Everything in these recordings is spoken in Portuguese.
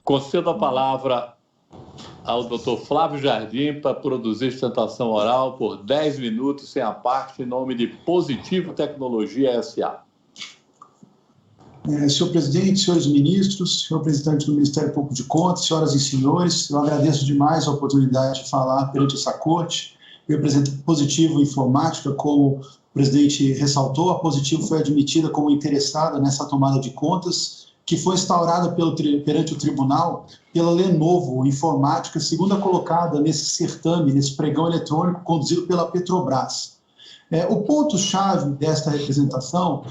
Concedo a palavra ao Dr. Flávio Jardim para produzir sustentação oral por 10 minutos, sem a parte, em nome de Positivo Tecnologia S.A. Senhor presidente, senhores ministros, senhor presidente do Ministério Público de Contas, senhoras e senhores, eu agradeço demais a oportunidade de falar perante essa corte. Eu represento Positivo Informática, como o presidente ressaltou, a Positivo foi admitida como interessada nessa tomada de contas, que foi instaurada perante o tribunal pela Lenovo Informática, segunda colocada nesse certame, nesse pregão eletrônico conduzido pela Petrobras. O ponto-chave desta representação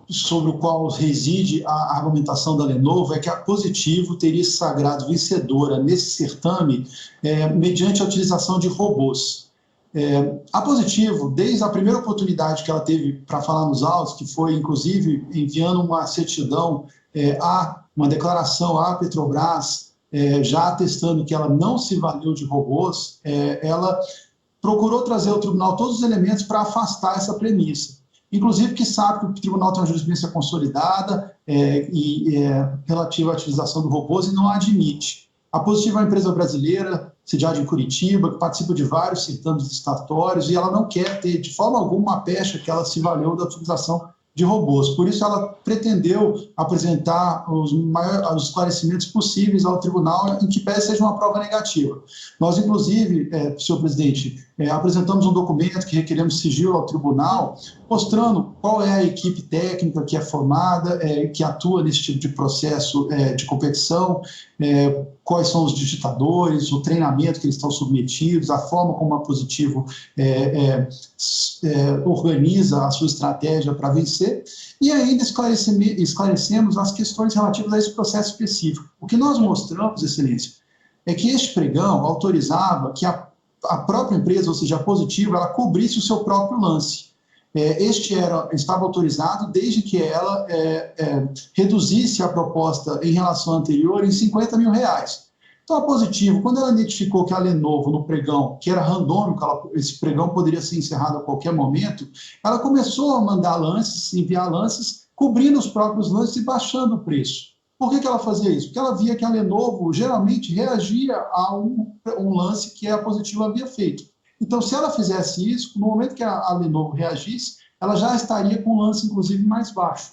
sobre o qual reside a argumentação da Lenovo é que a Positivo teria se sagrado vencedora nesse certame mediante a utilização de robôs. A Positivo, desde a primeira oportunidade que ela teve para falar nos autos, que foi inclusive enviando uma certidão, uma declaração à Petrobras, já atestando que ela não se valeu de robôs, ela procurou trazer ao tribunal todos os elementos para afastar essa premissa. Inclusive que sabe que o tribunal tem uma jurisprudência consolidada relativa à utilização de robôs e não a admite. A Positivo é uma empresa brasileira, sediada em Curitiba, que participa de vários certames estatórios, e ela não quer ter, de forma alguma, uma pecha que ela se valeu da utilização de robôs. Por isso, ela pretendeu apresentar os esclarecimentos possíveis ao tribunal, em que pese seja uma prova negativa. Nós, inclusive, senhor presidente, apresentamos um documento que requeremos sigilo ao tribunal, mostrando qual é a equipe técnica que é formada, que atua nesse tipo de processo de competição, quais são os digitadores, o treinamento que eles estão submetidos, a forma como a Positivo organiza a sua estratégia para vencer, e ainda esclarecemos as questões relativas a esse processo específico. O que nós mostramos, Excelência, é que este pregão autorizava que a própria empresa, ou seja, a Positivo, ela cobrisse o seu próprio lance. Estava autorizado desde que ela reduzisse a proposta em relação à anterior em R$50 mil. Então, a Positivo, quando ela identificou que a Lenovo, no pregão, que era randômico, esse pregão poderia ser encerrado a qualquer momento, ela começou a mandar lances, enviar lances, cobrindo os próprios lances e baixando o preço. Por que ela fazia isso? Porque ela via que a Lenovo geralmente reagia a um lance que a Positivo havia feito. Então, se ela fizesse isso, no momento que a Lenovo reagisse, ela já estaria com um lance, inclusive, mais baixo.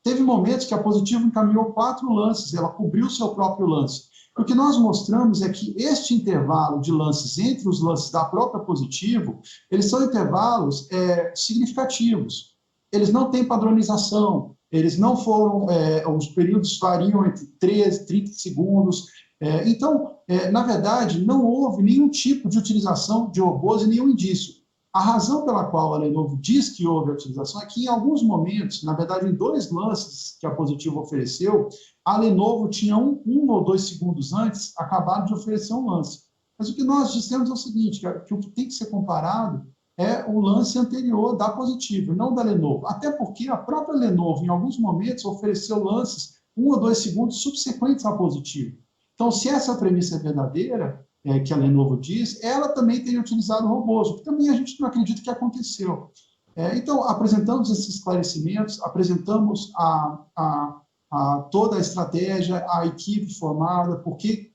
Teve momentos que a Positivo encaminhou 4 lances, ela cobriu o seu próprio lance. O que nós mostramos é que este intervalo de lances entre os lances da própria Positivo, eles são intervalos significativos. Eles não têm padronização, eles não foram, os períodos variam entre 13 e 30 segundos. Então, na verdade, não houve nenhum tipo de utilização de robôs e nenhum indício. A razão pela qual a Lenovo diz que houve a utilização é que, em alguns momentos, na verdade, em 2 lances que a Positivo ofereceu, a Lenovo tinha 1 ou 2 segundos antes acabado de oferecer um lance. Mas o que nós dissemos é o seguinte, que o que tem que ser comparado é o lance anterior da Positivo, não da Lenovo. Até porque a própria Lenovo, em alguns momentos, ofereceu lances 1 ou 2 segundos subsequentes à Positivo. Então, se essa premissa é verdadeira, que a Lenovo diz, ela também teria utilizado robôs, o que também a gente não acredita que aconteceu. Então, apresentamos esses esclarecimentos, apresentamos toda a estratégia, a equipe formada,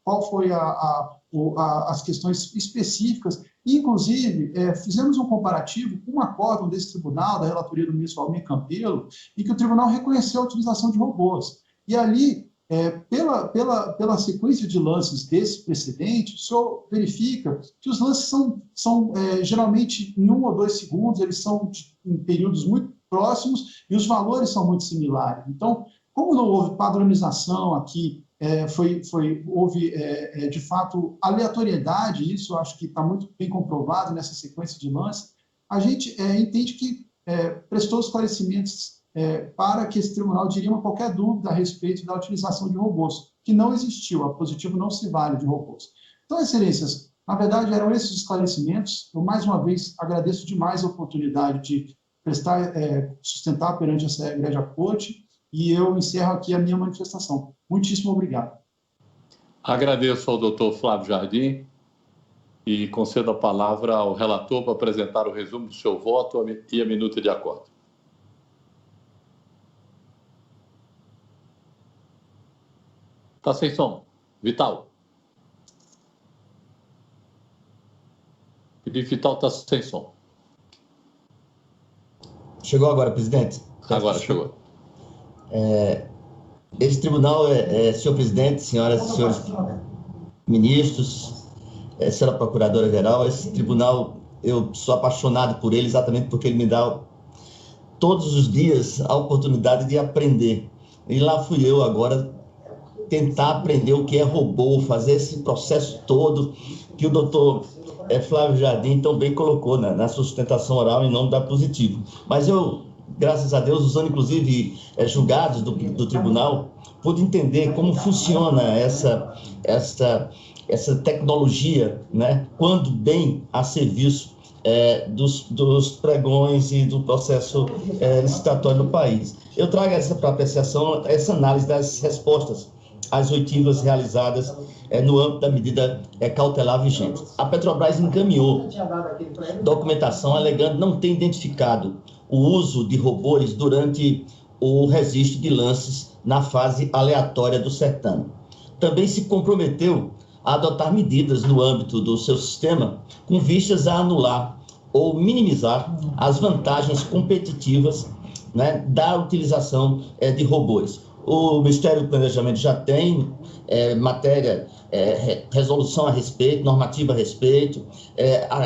qual foi as questões específicas, e, inclusive, fizemos um comparativo com um acórdão desse tribunal, da relatoria do ministro Almir Campelo, e que o tribunal reconheceu a utilização de robôs. E ali, pela sequência de lances desse precedente, o senhor verifica que os lances são geralmente em 1 ou 2 segundos, eles são em períodos muito próximos e os valores são muito similares. Então, como não houve padronização aqui, houve de fato aleatoriedade, isso eu acho que está muito bem comprovado nessa sequência de lances, a gente entende que prestou esclarecimentos para que esse tribunal dirima qualquer dúvida a respeito da utilização de robôs, que não existiu, a Positivo não se vale de robôs. Então, excelências, na verdade eram esses esclarecimentos. Eu, mais uma vez, agradeço demais a oportunidade de sustentar perante essa egrégia corte, e eu encerro aqui a minha manifestação. Muitíssimo obrigado. Agradeço ao doutor Flávio Jardim e concedo a palavra ao relator para apresentar o resumo do seu voto e a minuta de acordo. Está sem som. Vital. Felipe Vital está sem som. Chegou agora, presidente? Agora chegou. Esse tribunal, senhor presidente, senhoras e senhores ministros, senhora procuradora-geral, esse tribunal, eu sou apaixonado por ele exatamente porque ele me dá todos os dias a oportunidade de aprender. E lá fui eu agora tentar aprender o que é robô, fazer esse processo todo que o doutor Flávio Jardim tão bem colocou na sustentação oral em nome da Positivo. Mas eu, graças a Deus, usando inclusive julgados do tribunal, pude entender como funciona essa tecnologia, né, quando bem a serviço dos pregões e do processo licitatório no país. Eu trago para apreciação essa análise das respostas às oitivas realizadas no âmbito da medida cautelar vigente. A Petrobras encaminhou documentação alegando não ter identificado o uso de robôs durante o registro de lances na fase aleatória do certame. Também se comprometeu a adotar medidas no âmbito do seu sistema com vistas a anular ou minimizar as vantagens competitivas, né, da utilização de robôs. O Ministério do Planejamento já tem resolução a respeito, normativa a respeito,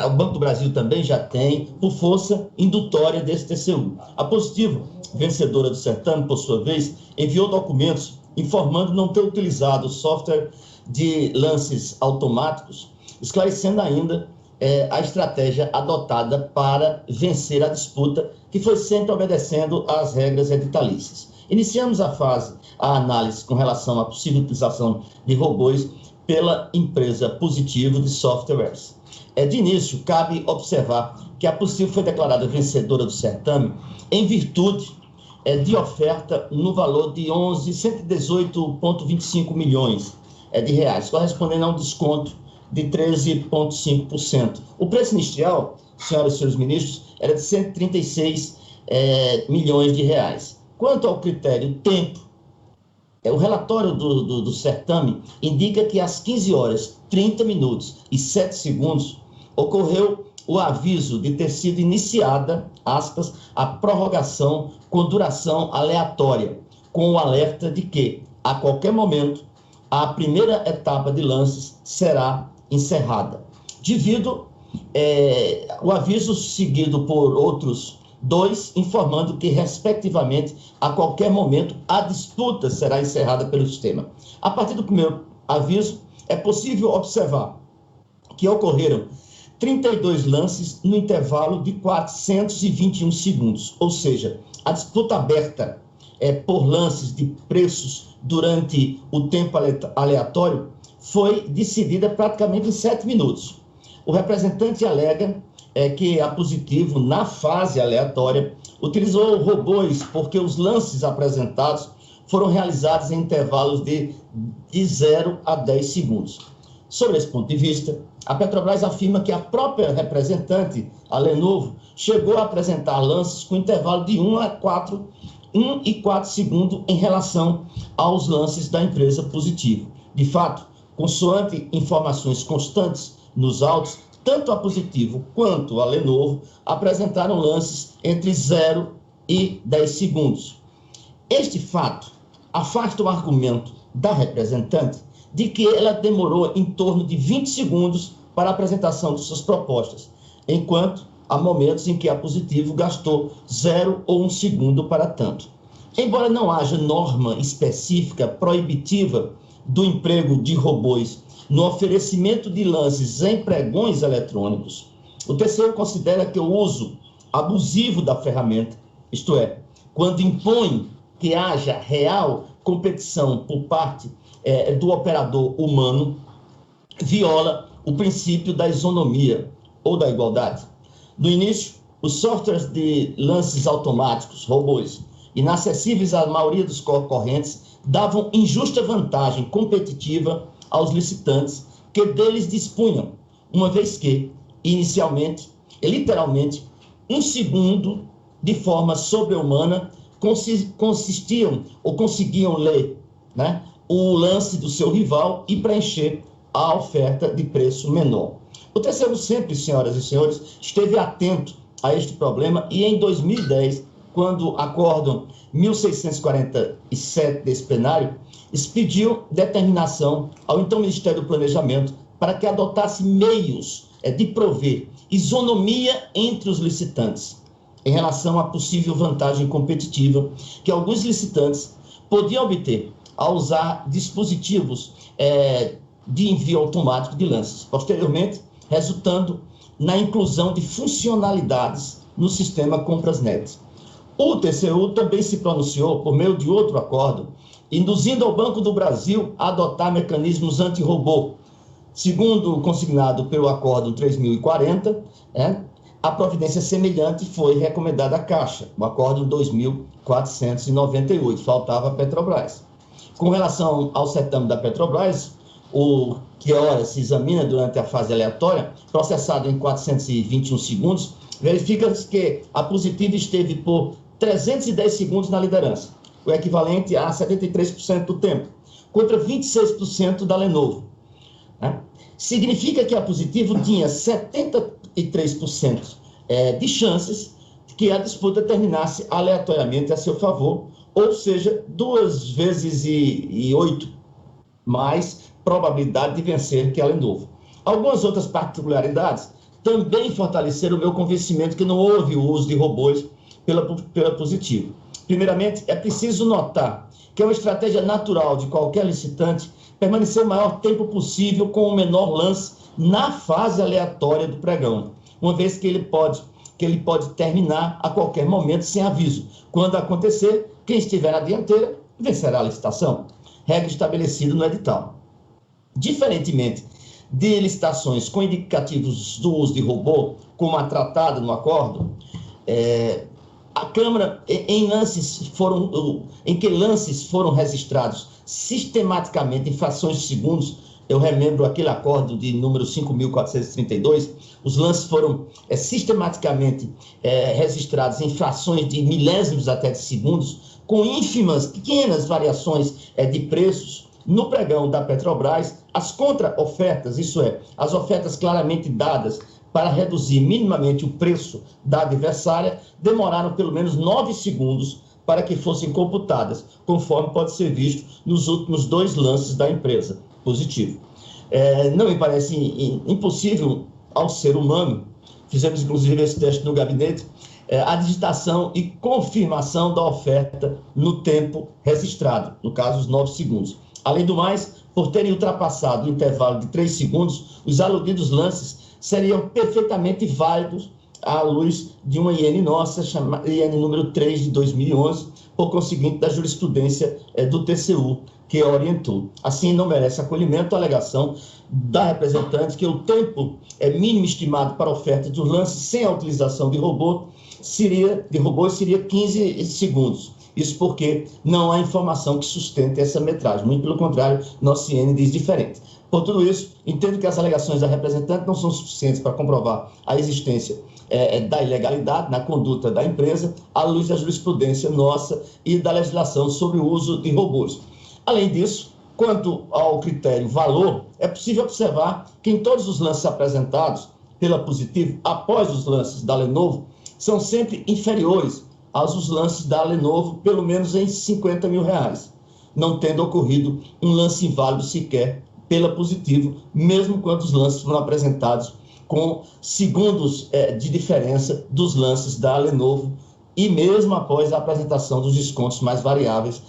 o Banco do Brasil também já tem, por força indutória desse TCU. A Positivo, vencedora do certame, por sua vez, enviou documentos informando não ter utilizado o software de lances automáticos, esclarecendo ainda a estratégia adotada para vencer a disputa, que foi sempre obedecendo às regras editalícias. Iniciamos a análise com relação à possível utilização de robôs pela empresa Positivo de Softwares. De início, cabe observar que a Positivo foi declarada vencedora do certame em virtude de oferta no valor de 118,25 milhões de reais, correspondendo a um desconto de 13,5%. O preço inicial, senhoras e senhores ministros, era de 136 milhões de reais. Quanto ao critério tempo, o relatório do certame indica que às 15 horas, 30 minutos e 7 segundos, ocorreu o aviso de ter sido iniciada, aspas, a prorrogação com duração aleatória, com o alerta de que, a qualquer momento, a primeira etapa de lances será encerrada. Devido o aviso seguido por outros 2, informando que, respectivamente, a qualquer momento, a disputa será encerrada pelo sistema. A partir do primeiro aviso, é possível observar que ocorreram 32 lances no intervalo de 421 segundos, ou seja, a disputa aberta por lances de preços durante o tempo aleatório foi decidida praticamente em 7 minutos. O representante alega que a Positivo, na fase aleatória, utilizou robôs porque os lances apresentados foram realizados em intervalos de 0 a 10 segundos. Sobre esse ponto de vista, a Petrobras afirma que a própria representante, a Lenovo, chegou a apresentar lances com intervalo de 1 e 4 segundos em relação aos lances da empresa Positivo. De fato, consoante informações constantes nos autos, tanto a Positivo quanto a Lenovo apresentaram lances entre 0 e 10 segundos. Este fato afasta o argumento da representante de que ela demorou em torno de 20 segundos para a apresentação de suas propostas, enquanto há momentos em que a Positivo gastou 0 ou 1 segundo para tanto. Embora não haja norma específica proibitiva do emprego de robôs no oferecimento de lances em pregões eletrônicos, o TCU considera que o uso abusivo da ferramenta, isto é, quando impõe que haja real competição por parte do operador humano, viola o princípio da isonomia ou da igualdade. No início, os softwares de lances automáticos, robôs, inacessíveis à maioria dos concorrentes, davam injusta vantagem competitiva aos licitantes que deles dispunham, uma vez que, inicialmente, literalmente, 1 segundo de forma sobre-humana conseguiam ler, né, o lance do seu rival e preencher a oferta de preço menor. O TCU sempre, senhoras e senhores, esteve atento a este problema e em 2010, quando o Acórdão 1647 desse plenário expediu determinação ao então Ministério do Planejamento para que adotasse meios de prover isonomia entre os licitantes em relação à possível vantagem competitiva que alguns licitantes podiam obter ao usar dispositivos de envio automático de lances, posteriormente resultando na inclusão de funcionalidades no sistema Compras.Net. O TCU também se pronunciou por meio de outro acordo, induzindo ao Banco do Brasil a adotar mecanismos anti-robô. Segundo consignado pelo Acórdão 3040, a providência semelhante foi recomendada à Caixa, o Acórdão 2498, faltava a Petrobras. Com relação ao certame da Petrobras, o que ora se examina durante a fase aleatória, processado em 421 segundos, verifica-se que a Positivo esteve por 310 segundos na liderança, o equivalente a 73% do tempo, contra 26% da Lenovo. Significa que a Positivo tinha 73% de chances de que a disputa terminasse aleatoriamente a seu favor, ou seja, 2 vezes e 8 mais probabilidade de vencer que a Lenovo. Algumas outras particularidades também fortaleceram o meu convencimento que não houve o uso de robôs pela Positivo. Primeiramente, é preciso notar que é uma estratégia natural de qualquer licitante permanecer o maior tempo possível com o menor lance na fase aleatória do pregão, uma vez que ele pode terminar a qualquer momento sem aviso. Quando acontecer, quem estiver na dianteira vencerá a licitação, regra estabelecida no edital. Diferentemente de licitações com indicativos do uso de robô, como a tratada no acordo, a Câmara, em que lances foram registrados sistematicamente em frações de segundos, eu remembro aquele acordo de número 5.432, os lances foram sistematicamente registrados em frações de milésimos até de segundos, com ínfimas, pequenas variações de preços. No pregão da Petrobras, as contra-ofertas, isso é, as ofertas claramente dadas para reduzir minimamente o preço da adversária, demoraram pelo menos 9 segundos para que fossem computadas, conforme pode ser visto nos últimos 2 lances da empresa. Positivo. Não me parece impossível ao ser humano, fizemos inclusive esse teste no gabinete, a digitação e confirmação da oferta no tempo registrado, no caso os 9 segundos. Além do mais, por terem ultrapassado o intervalo de 3 segundos, os aludidos lances seriam perfeitamente válidos à luz de uma IN nossa, chamada IN número 3 de 2011, por conseguinte da jurisprudência do TCU, que orientou. Assim, não merece acolhimento a alegação da representante que o tempo mínimo estimado para a oferta dos lances sem a utilização de robôs seria 15 segundos. Isso porque não há informação que sustente essa metragem. Muito pelo contrário, nosso IN diz diferente. Por tudo isso, entendo que as alegações da representante não são suficientes para comprovar a existência da ilegalidade na conduta da empresa, à luz da jurisprudência nossa e da legislação sobre o uso de robôs. Além disso, quanto ao critério valor, é possível observar que em todos os lances apresentados pela Positivo, após os lances da Lenovo, são sempre inferiores aos lances da Lenovo, pelo menos em R$50 mil, não tendo ocorrido um lance inválido sequer pela Positivo, mesmo quando os lances foram apresentados com segundos de diferença dos lances da Lenovo e mesmo após a apresentação dos descontos mais variados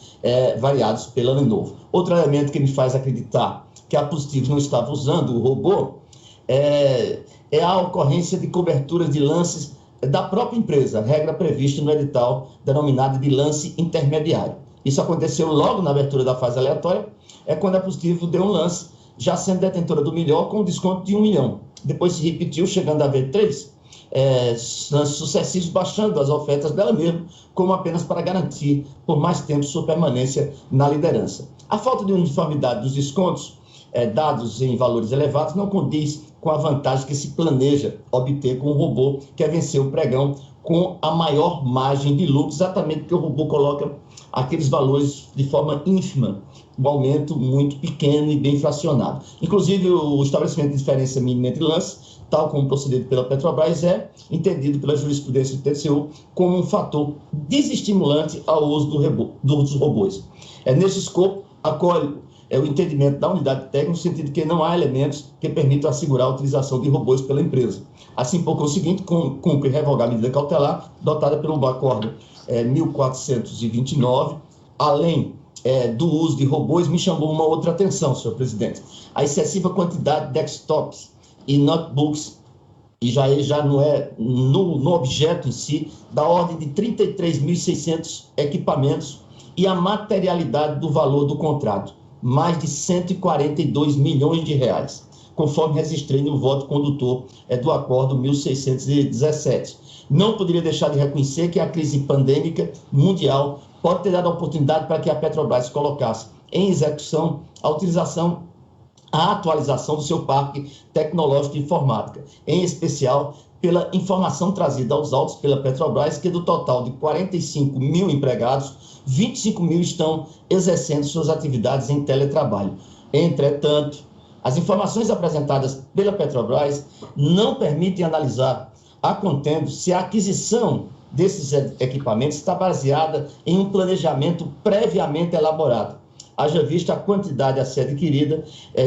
pela Lenovo. Outro elemento que me faz acreditar que a Positivo não estava usando o robô é a ocorrência de cobertura de lances da própria empresa, regra prevista no edital denominado de lance intermediário. Isso aconteceu logo na abertura da fase aleatória, quando a Positivo deu um lance, já sendo detentora do melhor, com um desconto de R$1 milhão. Depois se repetiu, chegando a haver 3 lances sucessivos, baixando as ofertas dela mesma, como apenas para garantir por mais tempo sua permanência na liderança. A falta de uniformidade dos descontos dados em valores elevados não condiz com a vantagem que se planeja obter com o robô, que é vencer o pregão com a maior margem de lucro, exatamente porque o robô coloca aqueles valores de forma ínfima um aumento muito pequeno e bem inflacionado. Inclusive, o estabelecimento de diferença mínima entre lances, tal como procedido pela Petrobras, é entendido pela jurisprudência do TCU como um fator desestimulante ao uso dos robôs. Nesse escopo, acolhe o entendimento da unidade técnica, no sentido de que não há elementos que permitam assegurar a utilização de robôs pela empresa. Assim, por conseguinte, cumpre revogar a medida cautelar adotada pelo Acordo 1429, além do uso de robôs. Me chamou uma outra atenção, senhor presidente: a excessiva quantidade de desktops e notebooks, e já não é no objeto em si, da ordem de 33.600 equipamentos, e a materialidade do valor do contrato, mais de 142 milhões de reais, conforme registrei no voto condutor do Acordo 1617. Não poderia deixar de reconhecer que a crise pandêmica mundial pode ter dado a oportunidade para que a Petrobras colocasse em execução a atualização do seu parque tecnológico de informática, em especial pela informação trazida aos autos pela Petrobras, que do total de 45 mil empregados, 25 mil estão exercendo suas atividades em teletrabalho. Entretanto, as informações apresentadas pela Petrobras não permitem analisar a contento se a aquisição desses equipamentos está baseada em um planejamento previamente elaborado, haja vista a quantidade a ser adquirida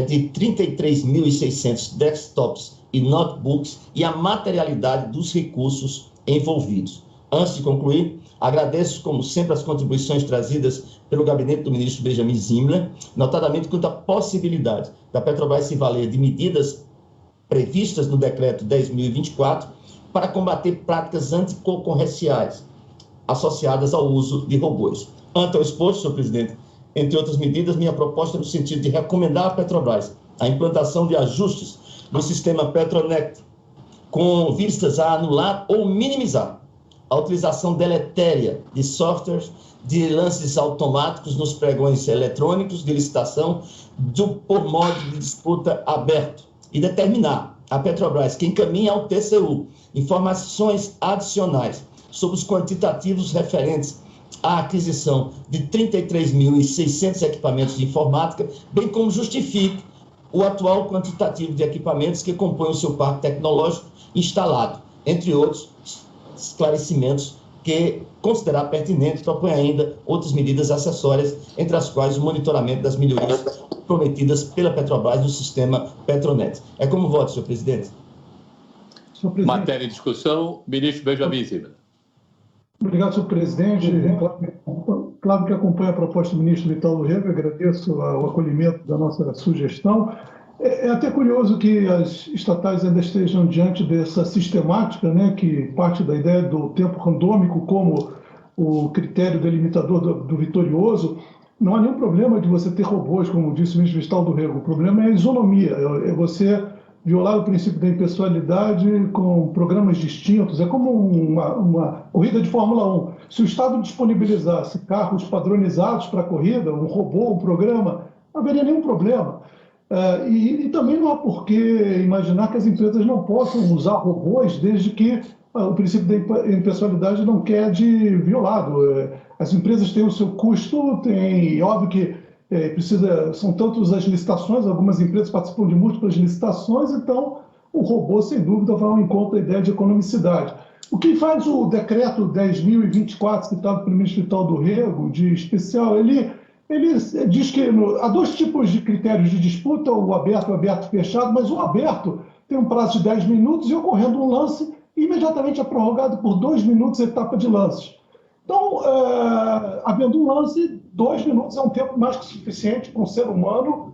de 33.600 desktops e notebooks e a materialidade dos recursos envolvidos. Antes de concluir, agradeço, como sempre, as contribuições trazidas pelo gabinete do ministro Benjamin Zimmermann, notadamente quanto à possibilidade da Petrobras se valer de medidas previstas no decreto 10.024 para combater práticas anticoncorrenciais associadas ao uso de robôs. Ante ao exposto, senhor presidente, entre outras medidas, minha proposta é no sentido de recomendar à Petrobras a implantação de ajustes no sistema Petronet, com vistas a anular ou minimizar a utilização deletéria de softwares de lances automáticos nos pregões eletrônicos de licitação por modo de disputa aberto, e determinar a Petrobras que encaminhe ao TCU informações adicionais sobre os quantitativos referentes à aquisição de 33.600 equipamentos de informática, bem como justifique o atual quantitativo de equipamentos que compõem o seu parque tecnológico instalado, entre outros esclarecimentos que considerar pertinente. Propõe ainda outras medidas acessórias, entre as quais o monitoramento das melhorias prometidas pela Petrobras no sistema Petronet. É como voto, senhor presidente. Matéria em discussão, ministro Benjamin Zimmermann. Obrigado, senhor presidente. Claro que acompanho a proposta do ministro Vital do Rego, agradeço o acolhimento da nossa sugestão. É até curioso que as estatais ainda estejam diante dessa sistemática, né, que parte da ideia do tempo randômico como o critério delimitador do vitorioso. Não há nenhum problema de você ter robôs, como disse o ministro Vital do Rego. O problema é a isonomia, é você violar o princípio da impessoalidade com programas distintos. É como uma corrida de Fórmula 1. Se o Estado disponibilizasse carros padronizados para a corrida, um robô, um programa, não haveria nenhum problema. E também não há por que imaginar que as empresas não possam usar robôs desde que o princípio da impessoalidade não quede violado. As empresas têm o seu custo, óbvio que são tantas as licitações, algumas empresas participam de múltiplas licitações, então o robô, sem dúvida, vai ao encontro da ideia de economicidade. O que faz o decreto 10.024, citado pelo ministro Vital do Rego, de especial, ele diz que há dois tipos de critérios de disputa, o aberto e o aberto fechado, mas o aberto tem um prazo de 10 minutos e, ocorrendo um lance, imediatamente é prorrogado por 2 minutos a etapa de lances. Então, havendo um lance, 2 minutos é um tempo mais que suficiente para um ser humano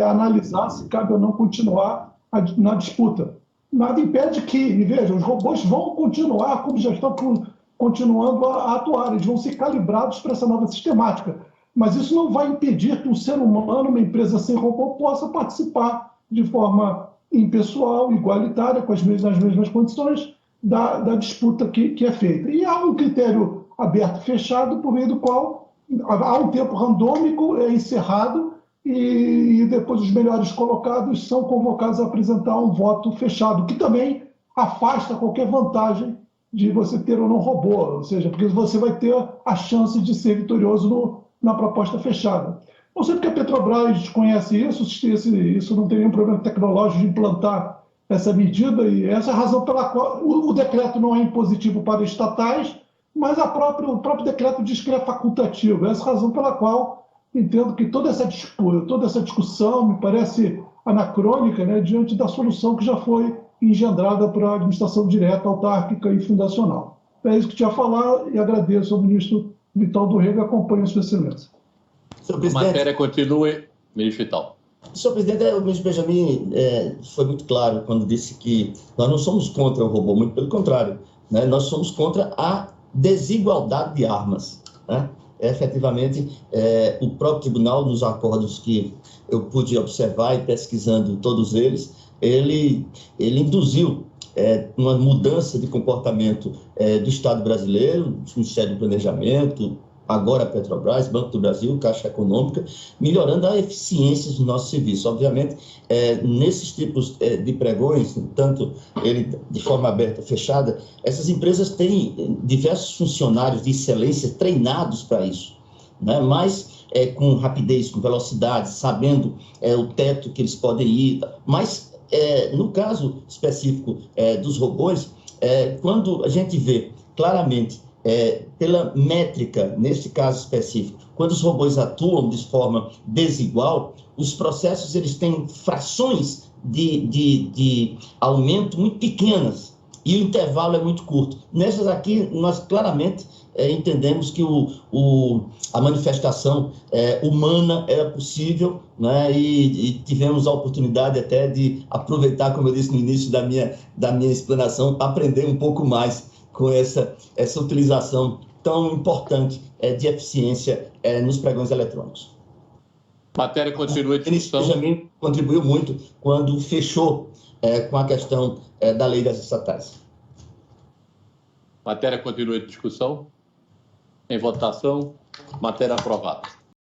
analisar se cabe ou não continuar na disputa. Nada impede que, e veja, os robôs vão continuar, como já estão continuando a atuar, eles vão ser calibrados para essa nova sistemática. Mas isso não vai impedir que um ser humano, uma empresa sem robô, possa participar de forma impessoal, igualitária, com as mesmas condições da disputa que é feita. E há um critério aberto e fechado, por meio do qual há um tempo randômico, é encerrado, e depois os melhores colocados são convocados a apresentar um voto fechado, que também afasta qualquer vantagem de você ter ou não robô, ou seja, porque você vai ter a chance de ser vitorioso na proposta fechada. Não sei porque a Petrobras desconhece isso, se isso não tem nenhum problema tecnológico de implantar essa medida, e essa é a razão pela qual o decreto não é impositivo para estatais, mas o próprio decreto diz que ele é facultativo. Essa é a razão pela qual entendo que toda essa discussão me parece anacrônica, né, diante da solução que já foi engendrada para a administração direta, autárquica e fundacional. É isso que tinha a falar e agradeço ao ministro Vital do Rego e acompanho a sua excelência. A matéria continua, ministro Vital. Senhor presidente, o ministro Benjamin foi muito claro quando disse que nós não somos contra o robô, muito pelo contrário, né? Nós somos contra a desigualdade de armas, né? Efetivamente, o próprio tribunal, nos acordos que eu pude observar e pesquisando todos eles, ele induziu uma mudança de comportamento do Estado brasileiro, do Ministério do Planejamento, agora a Petrobras, Banco do Brasil, Caixa Econômica, melhorando a eficiência do nosso serviço. Obviamente, nesses tipos de pregões, tanto ele de forma aberta ou fechada, essas empresas têm diversos funcionários de excelência treinados para isso, né? Mas com rapidez, com velocidade, sabendo o teto que eles podem ir. Mas, no caso específico dos robôs, quando a gente vê claramente pela métrica, neste caso específico, quando os robôs atuam de forma desigual, os processos eles têm frações de aumento muito pequenas e o intervalo é muito curto. Nessas aqui, nós claramente entendemos que a manifestação humana era possível, né? E tivemos a oportunidade até de aproveitar, como eu disse no início da minha explanação, aprender um pouco mais com essa utilização tão importante de eficiência nos pregões eletrônicos. Matéria continua de discussão. O Benjamin contribuiu muito quando fechou com a questão da lei das estatais. Matéria continua de discussão. Em votação, matéria aprovada.